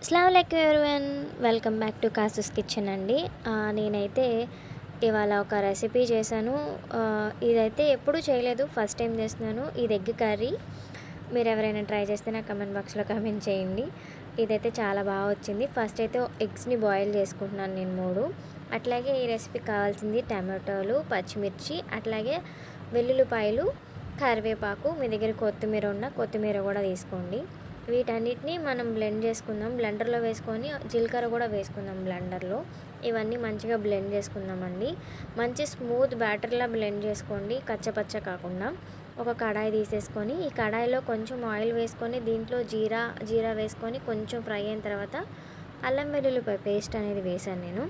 అస్సలాముఅలైకుం everyone, welcome back to Kasu's kitchen అండి. నేనైతే ఇవాళ ఒక రెసిపీ చేశాను. ఇదైతే ఎప్పుడూ చేయలేదు, ఫస్ట్ టైం చేస్తున్నాను. ఇది ఎగ్ కర్రీ. మీరు ఎవరైనా ట్రై చేస్తే నాకు కమెంట్ బాక్స్లో కమెంట్ చేయండి. ఇదైతే చాలా బాగా వచ్చింది. ఫస్ట్ అయితే ఎగ్స్ని బాయిల్ చేసుకుంటున్నాను నేను 3. అట్లాగే ఈ రెసిపీకి కావాల్సింది టమాటోలు, పచ్చిమిర్చి, అట్లాగే వెల్లుల్లిపాయలు, కరివేపాకు, మీ దగ్గర కొత్తిమీర ఉన్న కొత్తిమీర కూడా తీసుకోండి. వీటన్నిటిని మనం బ్లెండ్ చేసుకుందాం. బ్లెండర్లో వేసుకొని జీలకర్ర కూడా వేసుకుందాం బ్లెండర్లో. ఇవన్నీ మంచిగా బ్లెండ్ చేసుకుందామండి. మంచి స్మూత్ బ్యాటర్లా బ్లెండ్ చేసుకోండి, కచ్చపచ్చ కాకుండా. ఒక కడాయి తీసేసుకొని ఈ కడాయిలో కొంచెం ఆయిల్ వేసుకొని దీంట్లో జీరా వేసుకొని కొంచెం ఫ్రై అయిన తర్వాత అల్లం వెల్లుల్లిపాయ పేస్ట్ అనేది వేసాను నేను.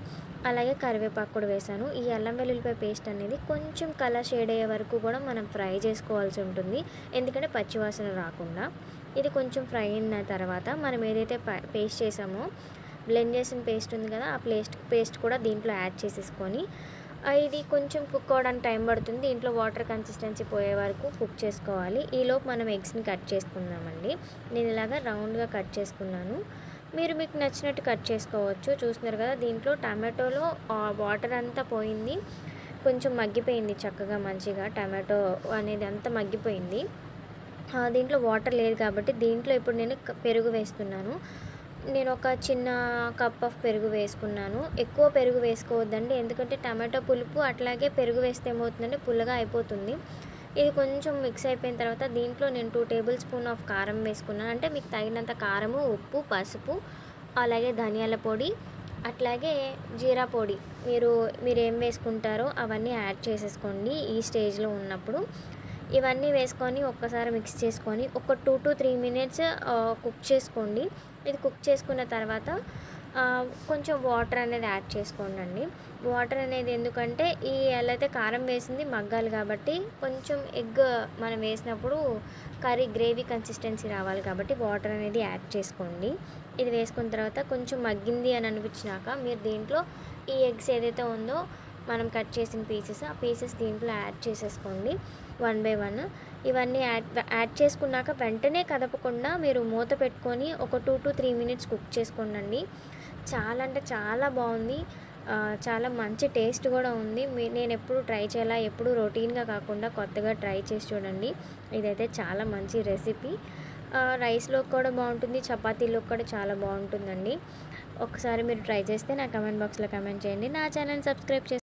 అలాగే కరివేపాకు కూడా వేసాను. ఈ అల్లం వెల్లుల్లిపాయ పేస్ట్ అనేది కొంచెం కలర్ షేడ్ అయ్యే వరకు కూడా మనం ఫ్రై చేసుకోవాల్సి ఉంటుంది, ఎందుకంటే పచ్చివాసన రాకుండా. ఇది కొంచెం ఫ్రై అయిన తర్వాత మనం ఏదైతే పేస్ట్ చేసామో, బ్లెండ్ చేసిన పేస్ట్ ఉంది కదా, ఆ పేస్ట్ కూడా దీంట్లో యాడ్ చేసేసుకొని ఇది కొంచెం కుక్ అవ్వడానికి టైం పడుతుంది. దీంట్లో వాటర్ కన్సిస్టెన్సీ పోయే వరకు కుక్ చేసుకోవాలి. ఈలోపు మనం ఎగ్స్ని కట్ చేసుకుందామండి. నేను ఇలాగ రౌండ్గా కట్ చేసుకున్నాను. మీకు నచ్చినట్టు కట్ చేసుకోవచ్చు. చూస్తున్నారు కదా, దీంట్లో టమాటోలో వాటర్ అంతా పోయింది, కొంచెం మగ్గిపోయింది చక్కగా మంచిగా. టమాటో అనేది అంతా మగ్గిపోయింది. దీంట్లో వాటర్ లేదు కాబట్టి దీంట్లో ఇప్పుడు నేను పెరుగు వేస్తున్నాను. నేను ఒక చిన్న కప్ ఆఫ్ పెరుగు వేసుకున్నాను. ఎక్కువ పెరుగు వేసుకోవద్దండి, ఎందుకంటే టమాటో పులుపు, అట్లాగే పెరుగు వేస్తే ఏమవుతుందంటే పుల్లగా అయిపోతుంది. ఇది కొంచెం మిక్స్ అయిపోయిన తర్వాత దీంట్లో నేను 2 టేబుల్ స్పూన్ ఆఫ్ కారం వేసుకున్నాను. అంటే మీకు తగినంత కారము, ఉప్పు, పసుపు, అలాగే ధనియాల పొడి, అట్లాగే జీరా పొడి మీరు ఏం వేసుకుంటారో అవన్నీ యాడ్ చేసేసుకోండి ఈ స్టేజ్లో ఉన్నప్పుడు. ఇవన్నీ వేసుకొని ఒక్కసారి మిక్స్ చేసుకొని ఒక 2 to 3 మినిట్స్ కుక్ చేసుకోండి. ఇది కుక్ చేసుకున్న తర్వాత కొంచెం వాటర్ అనేది యాడ్ చేసుకోండి. వాటర్ అనేది ఎందుకంటే ఎలా అయితే కారం వేసింది మగ్గాలి కాబట్టి, కొంచెం ఎగ్ మనం వేసినప్పుడు కర్రీ గ్రేవీ కన్సిస్టెన్సీ రావాలి కాబట్టి వాటర్ అనేది యాడ్ చేసుకోండి. ఇది వేసుకున్న తర్వాత కొంచెం మగ్గింది అని అనిపించినాక మీరు దీంట్లో ఈ ఎగ్స్ ఏదైతే ఉందో మనం కట్ చేసిన ఆ పీసెస్ దీంట్లో యాడ్ చేసేసుకోండి 1 by 1. ఇవన్నీ యాడ్ చేసుకున్నాక వెంటనే కదపకుండా మీరు మూత పెట్టుకొని ఒక 2 to 3 మినిట్స్ కుక్ చేసుకోండి. చాలా అంటే చాలా బాగుంది, చాలా మంచి టేస్ట్ కూడా ఉంది. నేను ఎప్పుడు ట్రై చేయాలా, ఎప్పుడు రొటీన్గా కాకుండా కొత్తగా ట్రై చేసి చూడండి. ఇదైతే చాలా మంచి రెసిపీ. రైస్లో కూడా బాగుంటుంది, చపాతీలో కూడా చాలా బాగుంటుందండి. ఒకసారి మీరు ట్రై చేస్తే నా కమెంట్ బాక్స్లో కమెంట్ చేయండి. నా ఛానల్ సబ్స్క్రైబ్ చేసి